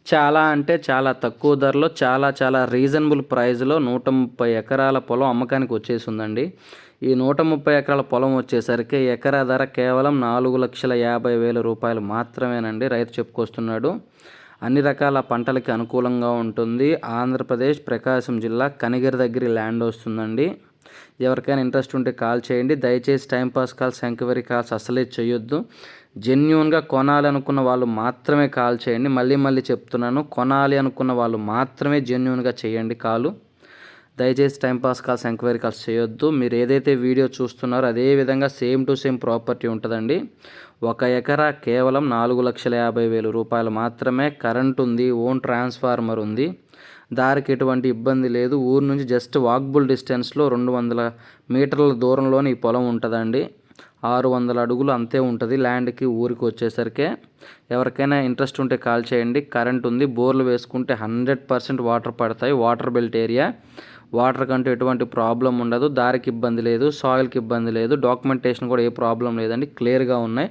చాలా అంటే చాలా తక్కువ ధరలో చాలా రీజనబుల్ ప్రైస్‌లో 130 ఎకరాల పొలం అమ్మకానికి వచ్చేసిందండి. ఈ 130 ఎకరాల పొలం వచ్చేసరికి ఎకరా ధర కేవలం 4,50,000 రూపాయలు మాత్రమేనండి. రైతు చెప్పుకొస్తున్నాడు. అన్ని రకాల పంటలకి అనుకూలంగా ఉంటుంది. ఆంధ్రప్రదేశ్ ప్రకాశం జిల్లా కనిగిరి దగ్గర ల్యాండ్ వస్తుందండి. ఎవరికైనా ఇంట్రెస్ట్ ఉంటే కాల్ చేయండి. దయచేసి టైంపాస్ కాల్స్, ఎంక్వైరీ కాల్స్ అస్సలే చేయొద్దు. జెన్యూన్‌గా కొనాలనుకున్న వాళ్ళు మాత్రమే కాల్ చేయండి. మళ్ళీ చెప్తున్నాను, కొనాలి అనుకున్న వాళ్ళు మాత్రమే జెన్యూన్‌గా చేయండి కాలు. దయచేసి టైంపాస్ కాల్స్, ఎంక్వైరీ కాల్స్ చేయొద్దు. మీరు ఏదైతే వీడియో చూస్తున్నారో అదే విధంగా సేమ్ టు సేమ్ ప్రాపర్టీ ఉంటుందండి. 1 ఎకరా కేవలం 4,50,000 రూపాయలు మాత్రమే. కరెంట్ ఉంది, ఓన్ ట్రాన్స్ఫార్మర్ ఉంది. దారికి ఎటువంటి ఇబ్బంది లేదు. ఊరు నుంచి జస్ట్ వాకబుల్ డిస్టెన్స్లో 200 మీటర్ల దూరంలోనే ఈ పొలం ఉంటుందండి. 600 అడుగులు అంతే ఉంటుంది ల్యాండ్కి ఊరికి వచ్చేసరికి. ఎవరికైనా ఇంట్రెస్ట్ ఉంటే కాల్ చేయండి. కరెంట్ ఉంది, బోర్లు వేసుకుంటే 100% వాటర్ పడతాయి. వాటర్ బెల్ట్ ఏరియా, వాటర్ కంటూ ఎటువంటి ప్రాబ్లం ఉండదు. దారికి ఇబ్బంది లేదు, సాయిల్కి ఇబ్బంది లేదు, డాక్యుమెంటేషన్ కూడా ఏ ప్రాబ్లం లేదండి, క్లియర్గా ఉన్నాయి.